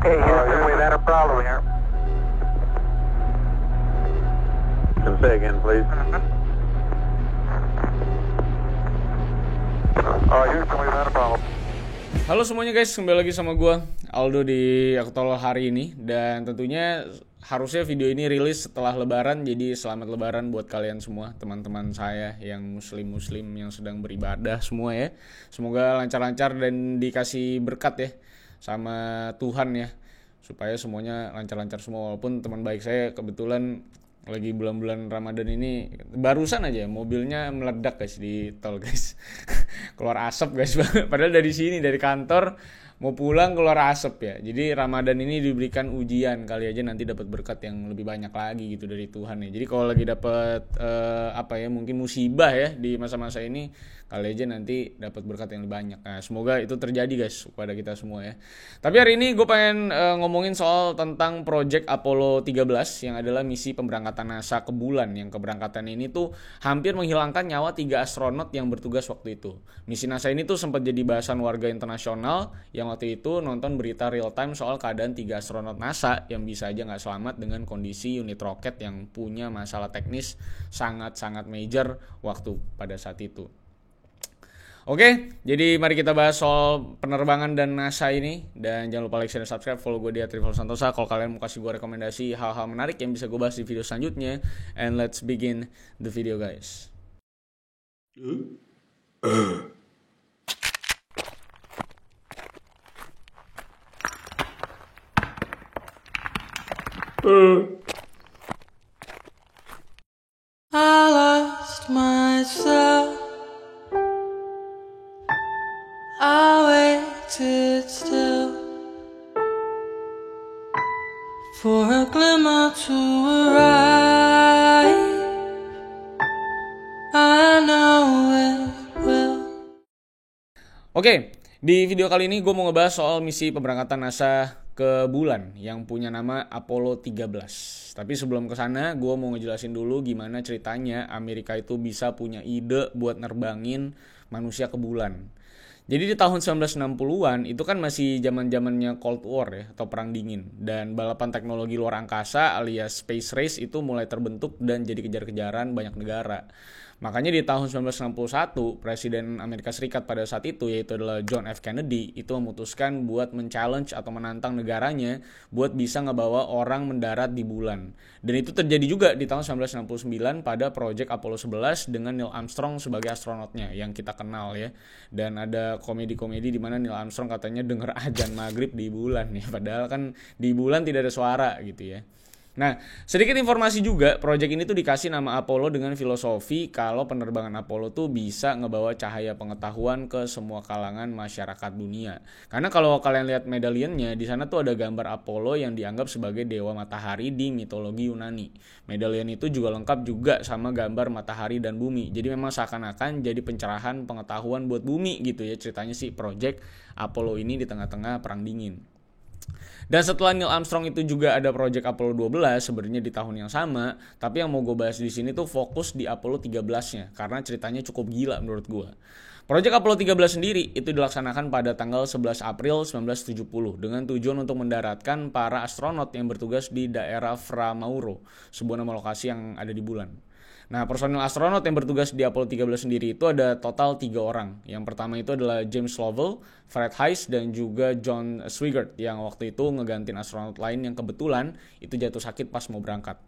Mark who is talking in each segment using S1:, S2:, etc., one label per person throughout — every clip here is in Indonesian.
S1: Okay, Houston, we've had a problem here.
S2: Can say again, please.
S1: Houston, we've had a problem.
S3: Halo semuanya guys, kembali lagi sama gue Aldo di Aktol hari ini. Dan tentunya harusnya video ini rilis setelah lebaran. Jadi selamat lebaran buat kalian semua, teman-teman saya yang muslim-muslim yang sedang beribadah semua ya. Semoga lancar-lancar dan dikasih berkat ya sama Tuhan ya, supaya semuanya lancar-lancar semua. Walaupun teman baik saya kebetulan lagi bulan-bulan Ramadan ini barusan aja mobilnya meledak guys di tol guys. Keluar asap guys. Padahal dari sini dari kantor mau pulang keluar asap ya. Jadi Ramadan ini diberikan ujian, kali aja nanti dapat berkat yang lebih banyak lagi gitu dari Tuhan ya. Jadi kalau lagi dapat mungkin musibah ya di masa-masa ini, kali aja nanti dapat berkat yang lebih banyak. Nah, semoga itu terjadi guys kepada kita semua ya. Tapi hari ini gue pengen ngomongin soal tentang Project Apollo 13 yang adalah misi pemberangkatan NASA ke bulan, yang keberangkatan ini tuh hampir menghilangkan nyawa 3 astronot yang bertugas waktu itu. Misi NASA ini tuh sempat jadi bahasan warga internasional yang waktu itu nonton berita real time soal keadaan 3 astronot NASA yang bisa aja nggak selamat dengan kondisi unit roket yang punya masalah teknis sangat-sangat major waktu pada saat itu. Oke, jadi mari kita bahas soal penerbangan dan NASA ini. Dan jangan lupa like, share, dan subscribe. Follow gue di @rivalsantosa kalau kalian mau kasih gue rekomendasi hal-hal menarik yang bisa gue bahas di video selanjutnya. And let's begin the video guys.
S4: I lost myself. I waited still for a glimmer to arrive. I know it will.
S3: Oke, di video kali ini gue mau ngebahas soal misi pemberangkatan NASA ke bulan yang punya nama Apollo 13. Tapi sebelum ke sana, gue mau ngejelasin dulu gimana ceritanya Amerika itu bisa punya ide buat nerbangin manusia ke bulan. Jadi di tahun 1960-an itu kan masih zaman-zamannya Cold War ya, atau perang dingin, dan balapan teknologi luar angkasa alias space race itu mulai terbentuk dan jadi kejar-kejaran banyak negara. Makanya di tahun 1961, Presiden Amerika Serikat pada saat itu, yaitu adalah John F. Kennedy, itu memutuskan buat men-challenge atau menantang negaranya buat bisa ngebawa orang mendarat di bulan. Dan itu terjadi juga di tahun 1969 pada Project Apollo 11 dengan Neil Armstrong sebagai astronotnya yang kita kenal ya. Dan ada komedi-komedi di mana Neil Armstrong katanya denger azan maghrib di bulan ya. Padahal kan di bulan tidak ada suara gitu ya. Nah, sedikit informasi juga, proyek ini tuh dikasih nama Apollo dengan filosofi kalau penerbangan Apollo tuh bisa ngebawa cahaya pengetahuan ke semua kalangan masyarakat dunia. Karena kalau kalian lihat medalionnya, di sana tuh ada gambar Apollo yang dianggap sebagai dewa matahari di mitologi Yunani. Medalion itu juga lengkap juga sama gambar matahari dan bumi. Jadi memang seakan-akan jadi pencerahan pengetahuan buat bumi gitu ya ceritanya sih proyek Apollo ini di tengah-tengah perang dingin. Dan setelah Neil Armstrong itu juga ada Project Apollo 12 sebenarnya di tahun yang sama, tapi yang mau gue bahas di sini tuh fokus di Apollo 13-nya karena ceritanya cukup gila menurut gue. Project Apollo 13 sendiri itu dilaksanakan pada tanggal 11 April 1970 dengan tujuan untuk mendaratkan para astronot yang bertugas di daerah Fra Mauro, sebuah nama lokasi yang ada di bulan. Nah, personil astronot yang bertugas di Apollo 13 sendiri itu ada total 3 orang. Yang pertama itu adalah James Lovell, Fred Haise, dan juga John Swigert yang waktu itu ngegantiin astronot lain yang kebetulan itu jatuh sakit pas mau berangkat.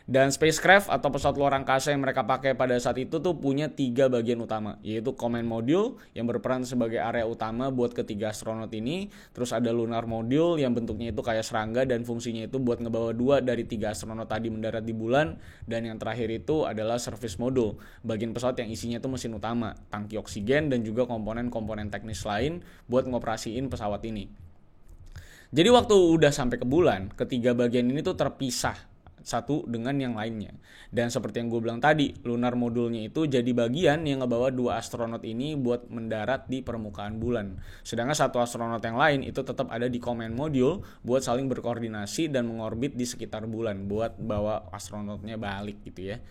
S3: Dan spacecraft atau pesawat luar angkasa yang mereka pakai pada saat itu tuh punya 3 bagian utama, yaitu command module yang berperan sebagai area utama buat ketiga astronot ini. Terus ada lunar module yang bentuknya itu kayak serangga dan fungsinya itu buat ngebawa 2 dari 3 astronot tadi mendarat di bulan. Dan yang terakhir itu adalah service module, bagian pesawat yang isinya itu mesin utama, tangki oksigen dan juga komponen-komponen teknis lain buat ngoperasiin pesawat ini. Jadi waktu udah sampai ke bulan, ketiga bagian ini tuh terpisah satu dengan yang lainnya. Dan seperti yang gue bilang tadi, lunar modulnya itu jadi bagian yang ngebawa 2 astronot ini buat mendarat di permukaan bulan. Sedangkan satu astronot yang lain itu tetap ada di command module buat saling berkoordinasi dan mengorbit di sekitar bulan buat bawa astronotnya balik gitu ya.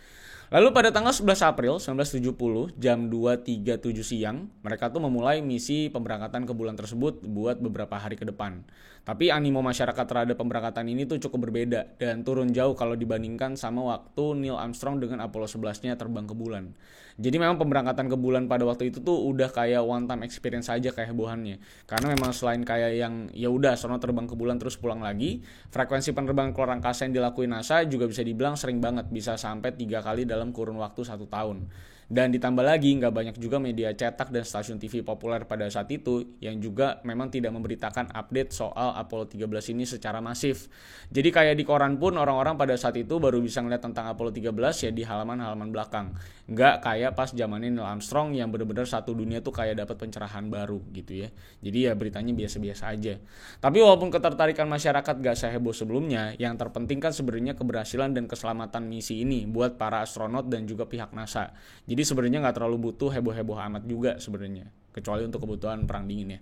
S3: Lalu pada tanggal 11 April 1970 jam 2.37 siang, mereka tuh memulai misi pemberangkatan ke bulan tersebut buat beberapa hari ke depan. Tapi animo masyarakat terhadap pemberangkatan ini tuh cukup berbeda dan turun jauh kalau dibandingkan sama waktu Neil Armstrong dengan Apollo 11-nya terbang ke bulan. Jadi memang pemberangkatan ke bulan pada waktu itu tuh udah kayak one time experience aja kayak hebohannya. Karena memang selain kayak yang ya udah astronot terbang ke bulan terus pulang lagi, frekuensi penerbangan ke luar angkasa yang dilakuin NASA juga bisa dibilang sering banget, bisa sampai 3 kali dalam kurun waktu 1 tahun. Dan ditambah lagi nggak banyak juga media cetak dan stasiun TV populer pada saat itu yang juga memang tidak memberitakan update soal Apollo 13 ini secara masif. Jadi kayak di koran pun orang-orang pada saat itu baru bisa ngeliat tentang Apollo 13 ya di halaman-halaman belakang. Nggak kayak pas zamannya Neil Armstrong yang benar-benar satu dunia tuh kayak dapat pencerahan baru gitu ya. Jadi ya beritanya biasa-biasa aja. Tapi walaupun ketertarikan masyarakat gak seheboh sebelumnya, yang terpenting kan sebenarnya keberhasilan dan keselamatan misi ini buat para astronot dan juga pihak NASA. Jadi sebenarnya nggak terlalu butuh heboh-heboh amat juga sebenarnya, kecuali untuk kebutuhan perang dingin ya.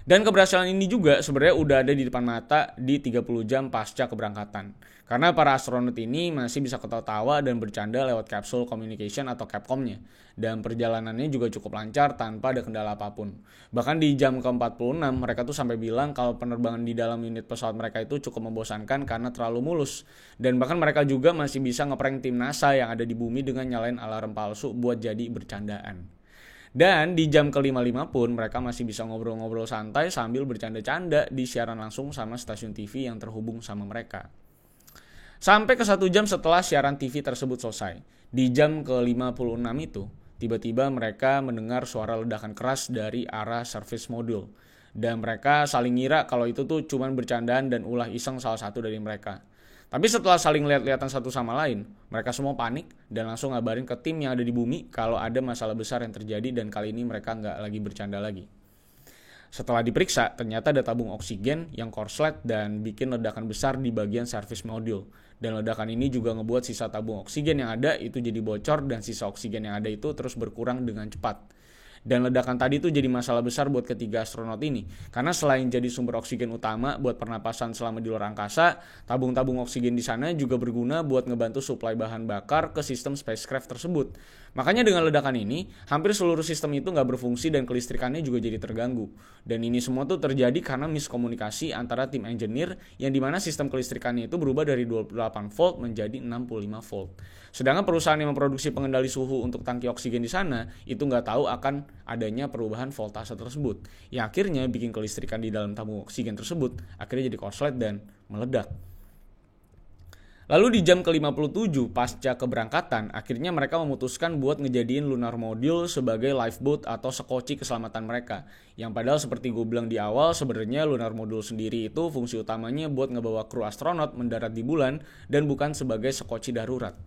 S3: Dan keberhasilan ini juga sebenarnya udah ada di depan mata di 30 jam pasca keberangkatan. Karena para astronot ini masih bisa ketawa-tawa dan bercanda lewat capsule communication atau Capcom-nya. Dan perjalanannya juga cukup lancar tanpa ada kendala apapun. Bahkan di jam ke-46 mereka tuh sampai bilang kalau penerbangan di dalam unit pesawat mereka itu cukup membosankan karena terlalu mulus. Dan bahkan mereka juga masih bisa ngeprank tim NASA yang ada di bumi dengan nyalain alarm palsu buat jadi bercandaan. Dan di jam ke-55 pun mereka masih bisa ngobrol-ngobrol santai sambil bercanda-canda di siaran langsung sama stasiun TV yang terhubung sama mereka. Sampai ke 1 jam setelah siaran TV tersebut selesai, di jam ke-56 itu, tiba-tiba mereka mendengar suara ledakan keras dari arah service module. Dan mereka saling ngira kalau itu tuh cuman bercandaan dan ulah iseng salah satu dari mereka. Tapi setelah saling lihat-lihatan satu sama lain, mereka semua panik dan langsung ngabarin ke tim yang ada di bumi kalau ada masalah besar yang terjadi dan kali ini mereka nggak lagi bercanda lagi. Setelah diperiksa, ternyata ada tabung oksigen yang korslet dan bikin ledakan besar di bagian service module. Dan ledakan ini juga ngebuat sisa tabung oksigen yang ada itu jadi bocor dan sisa oksigen yang ada itu terus berkurang dengan cepat. Dan ledakan tadi tuh jadi masalah besar buat ketiga astronot ini. Karena selain jadi sumber oksigen utama buat pernapasan selama di luar angkasa, tabung-tabung oksigen di sana juga berguna buat ngebantu suplai bahan bakar ke sistem spacecraft tersebut. Makanya dengan ledakan ini, hampir seluruh sistem itu nggak berfungsi dan kelistrikannya juga jadi terganggu. Dan ini semua tuh terjadi karena miskomunikasi antara tim engineer yang dimana sistem kelistrikannya itu berubah dari 28 volt menjadi 65 volt. Sedangkan perusahaan yang memproduksi pengendali suhu untuk tangki oksigen di sana itu nggak tahu akan adanya perubahan voltase tersebut. Yang akhirnya bikin kelistrikan di dalam tabung oksigen tersebut akhirnya jadi korslet dan meledak. Lalu di jam ke-57 pasca keberangkatan, akhirnya mereka memutuskan buat ngejadiin lunar module sebagai lifeboat atau sekoci keselamatan mereka. Yang padahal seperti gue bilang di awal, sebenarnya lunar module sendiri itu fungsi utamanya buat ngebawa kru astronot mendarat di bulan dan bukan sebagai sekoci darurat.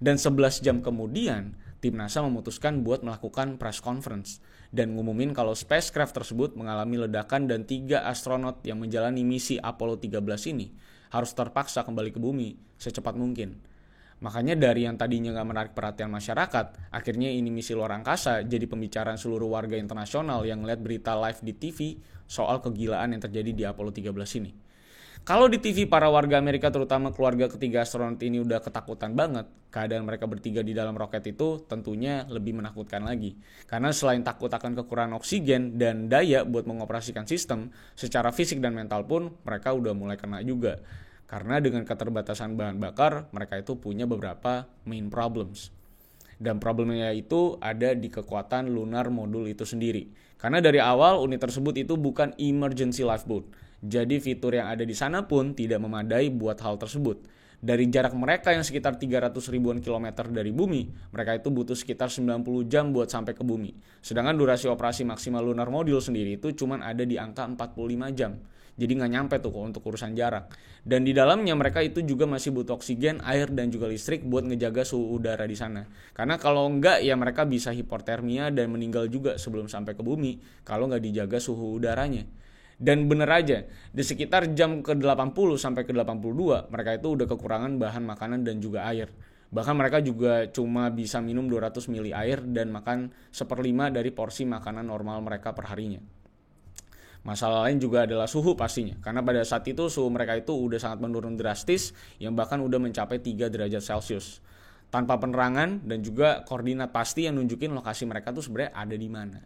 S3: Dan 11 jam kemudian, tim NASA memutuskan buat melakukan press conference dan ngumumin kalau spacecraft tersebut mengalami ledakan dan 3 astronot yang menjalani misi Apollo 13 ini harus terpaksa kembali ke bumi secepat mungkin. Makanya dari yang tadinya gak menarik perhatian masyarakat, akhirnya ini misi luar angkasa jadi pembicaraan seluruh warga internasional yang ngeliat berita live di TV soal kegilaan yang terjadi di Apollo 13 ini. Kalau di TV para warga Amerika terutama keluarga ketiga astronot ini udah ketakutan banget, keadaan mereka bertiga di dalam roket itu tentunya lebih menakutkan lagi. Karena selain takut akan kekurangan oksigen dan daya buat mengoperasikan sistem, secara fisik dan mental pun mereka udah mulai kena juga. Karena dengan keterbatasan bahan bakar, mereka itu punya beberapa main problems. Dan problemnya itu ada di kekuatan lunar module itu sendiri. Karena dari awal unit tersebut itu bukan emergency lifeboat. Jadi fitur yang ada di sana pun tidak memadai buat hal tersebut. Dari jarak mereka yang sekitar 300 ribuan kilometer dari bumi, mereka itu butuh sekitar 90 jam buat sampai ke bumi. Sedangkan durasi operasi maksimal lunar module sendiri itu cuma ada di angka 45 jam. Jadi nggak nyampe tuh untuk urusan jarak. Dan di dalamnya mereka itu juga masih butuh oksigen, air, dan juga listrik buat ngejaga suhu udara di sana. Karena kalau enggak ya mereka bisa hipotermia dan meninggal juga sebelum sampai ke bumi kalau nggak dijaga suhu udaranya. Dan bener aja, di sekitar jam ke-80 sampai ke-82 mereka itu udah kekurangan bahan makanan dan juga air. Bahkan mereka juga cuma bisa minum 200 ml air dan makan 1/5 dari porsi makanan normal mereka per harinya. Masalah lain juga adalah suhu pastinya, karena pada saat itu suhu mereka itu udah sangat menurun drastis yang bahkan udah mencapai 3 derajat Celcius. tanpa penerangan dan juga koordinat pasti yang nunjukin lokasi mereka tuh sebenarnya ada di mana.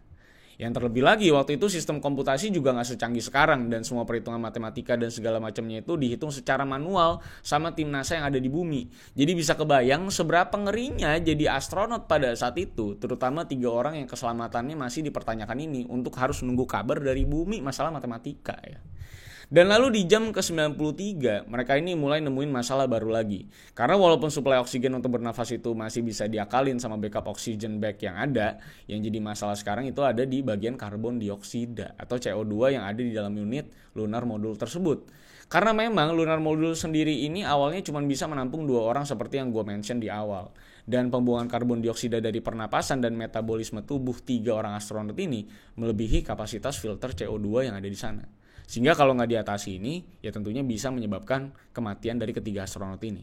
S3: Yang terlebih lagi waktu itu sistem komputasi juga nggak secanggih sekarang dan semua perhitungan matematika dan segala macamnya itu dihitung secara manual sama tim NASA yang ada di bumi. Jadi bisa kebayang seberapa ngerinya jadi astronot pada saat itu, terutama 3 orang yang keselamatannya masih dipertanyakan ini untuk harus nunggu kabar dari bumi masalah matematika ya. Dan lalu di jam ke-93 mereka ini mulai nemuin masalah baru lagi. Karena walaupun suplai oksigen untuk bernafas itu masih bisa diakalin sama backup oxygen bag yang ada, yang jadi masalah sekarang itu ada di bagian karbon dioksida atau CO2 yang ada di dalam unit lunar modul tersebut. Karena memang lunar modul sendiri ini awalnya cuma bisa menampung 2 orang seperti yang gue mention di awal. Dan pembuangan karbon dioksida dari pernapasan dan metabolisme tubuh 3 orang astronot ini melebihi kapasitas filter CO2 yang ada di sana. Sehingga kalau nggak diatasi ini, ya tentunya bisa menyebabkan kematian dari ketiga astronot ini.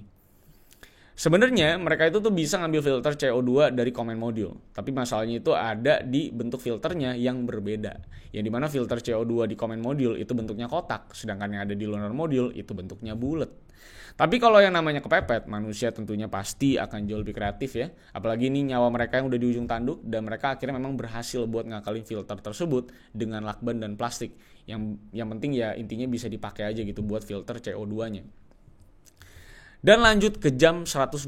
S3: Sebenarnya mereka itu tuh bisa ngambil filter CO2 dari command module. Tapi masalahnya itu ada di bentuk filternya yang berbeda. Yang dimana filter CO2 di command module itu bentuknya kotak. Sedangkan yang ada di lunar module itu bentuknya bulat. Tapi kalau yang namanya kepepet, manusia tentunya pasti akan jauh lebih kreatif ya. Apalagi ini nyawa mereka yang udah di ujung tanduk dan mereka akhirnya memang berhasil buat ngakalin filter tersebut dengan lakban dan plastik. Yang penting ya intinya bisa dipakai aja gitu buat filter CO2-nya. Dan lanjut ke jam 123.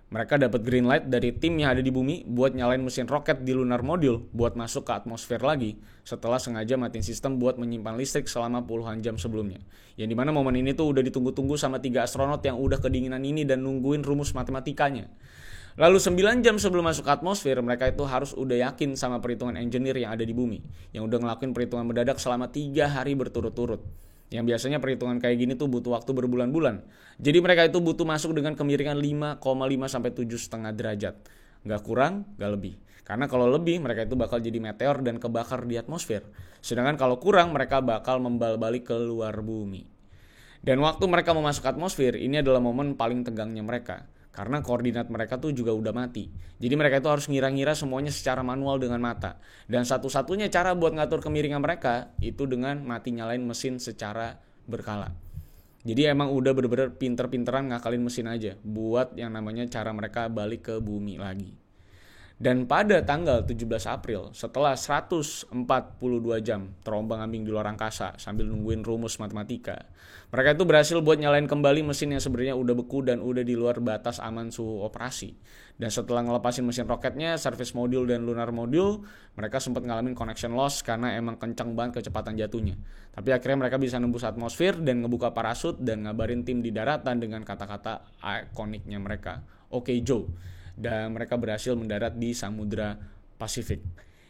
S3: Mereka dapat green light dari tim yang ada di bumi buat nyalain mesin roket di lunar module buat masuk ke atmosfer lagi setelah sengaja matiin sistem buat menyimpan listrik selama puluhan jam sebelumnya. Yang dimana momen ini tuh udah ditunggu-tunggu sama 3 astronot yang udah kedinginan ini dan nungguin rumus matematikanya. Lalu 9 jam sebelum masuk ke atmosfer, mereka itu harus udah yakin sama perhitungan engineer yang ada di bumi yang udah ngelakuin perhitungan mendadak selama 3 hari berturut-turut. Yang biasanya perhitungan kayak gini tuh butuh waktu berbulan-bulan. Jadi mereka itu butuh masuk dengan kemiringan 5,5 sampai 7,5 derajat. Nggak kurang, nggak lebih. Karena kalau lebih mereka itu bakal jadi meteor dan kebakar di atmosfer. Sedangkan kalau kurang mereka bakal membal balik ke luar bumi. Dan waktu mereka mau masuk atmosfer, ini adalah momen paling tegangnya mereka. Karena koordinat mereka tuh juga udah mati. Jadi mereka itu harus ngira-ngira semuanya secara manual dengan mata. Dan satu-satunya cara buat ngatur kemiringan mereka itu dengan mati nyalain mesin secara berkala. Jadi emang udah bener-bener pinter-pinteran ngakalin mesin aja buat yang namanya cara mereka balik ke bumi lagi. Dan pada tanggal 17 April, setelah 142 jam terombang-ambing di luar angkasa sambil nungguin rumus matematika, mereka itu berhasil buat nyalain kembali mesin yang sebenarnya udah beku dan udah di luar batas aman suhu operasi. Dan setelah ngelepasin mesin roketnya, service module dan lunar module, mereka sempat ngalamin connection loss karena emang kencang banget kecepatan jatuhnya. Tapi akhirnya mereka bisa nembus atmosfer dan ngebuka parasut dan ngabarin tim di daratan dengan kata-kata ikoniknya mereka, "Oke Joe." Dan mereka berhasil mendarat di Samudra Pasifik.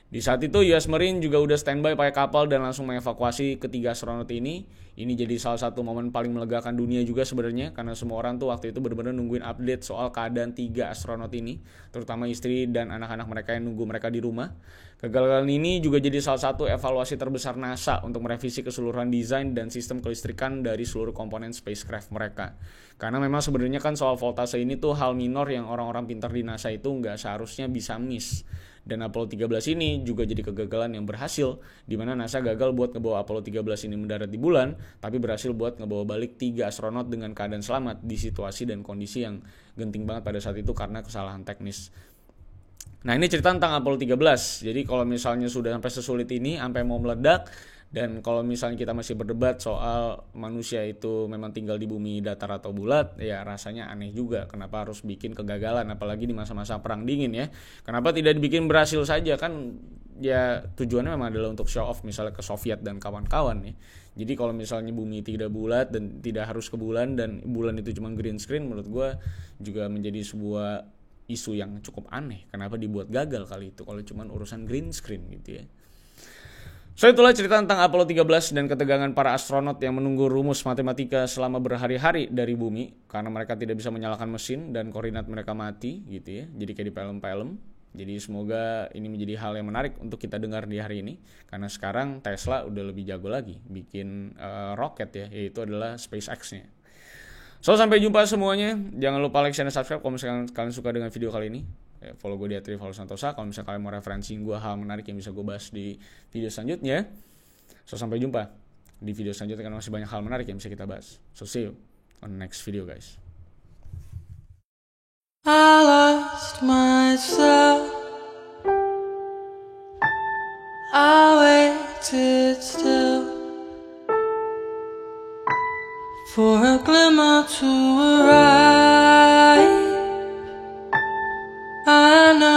S3: Di saat itu US Marine juga udah standby pakai kapal dan langsung mengevakuasi ketiga astronot ini. Ini jadi salah satu momen paling melegakan dunia juga sebenarnya, karena semua orang tuh waktu itu benar-benar nungguin update soal keadaan 3 astronot ini, terutama istri dan anak-anak mereka yang nunggu mereka di rumah. Kegagalan ini juga jadi salah satu evaluasi terbesar NASA untuk merevisi keseluruhan desain dan sistem kelistrikan dari seluruh komponen spacecraft mereka. Karena memang sebenarnya kan soal voltase ini tuh hal minor yang orang-orang pintar di NASA itu nggak seharusnya bisa miss. Dan Apollo 13 ini juga jadi kegagalan yang berhasil, di mana NASA gagal buat ngebawa Apollo 13 ini mendarat di bulan, tapi berhasil buat ngebawa balik 3 astronot dengan keadaan selamat di situasi dan kondisi yang genting banget pada saat itu karena kesalahan teknis. Nah, ini cerita tentang Apollo 13. Jadi kalau misalnya sudah sampai sesulit ini, sampai mau meledak, dan kalau misalnya kita masih berdebat soal manusia itu memang tinggal di bumi datar atau bulat, ya rasanya aneh juga kenapa harus bikin kegagalan, apalagi di masa-masa perang dingin ya. Kenapa tidak dibikin berhasil saja, kan ya tujuannya memang adalah untuk show off misalnya ke Soviet dan kawan-kawan ya. Jadi kalau misalnya bumi tidak bulat dan tidak harus ke bulan dan bulan itu cuma green screen, menurut gue juga menjadi sebuah isu yang cukup aneh. Kenapa dibuat gagal kali itu kalau cuma urusan green screen gitu ya. So itulah cerita tentang Apollo 13 dan ketegangan para astronot yang menunggu rumus matematika selama berhari-hari dari bumi karena mereka tidak bisa menyalakan mesin dan koordinat mereka mati gitu ya. Jadi kayak di film-film. Jadi semoga ini menjadi hal yang menarik untuk kita dengar di hari ini karena sekarang Tesla udah lebih jago lagi bikin roket ya, yaitu adalah SpaceX-nya. So sampai jumpa semuanya. Jangan lupa like, share, dan subscribe kalau misalkan kalian suka dengan video kali ini. Follow gue di @rivalsantosa kalau misalnya kalian mau referensiin gue hal menarik yang bisa gue bahas di video selanjutnya. So sampai jumpa di video selanjutnya karena masih banyak hal menarik yang bisa kita bahas. So see you on the next video guys.
S4: I lost myself. I waited still for a glimmer to arrive. I know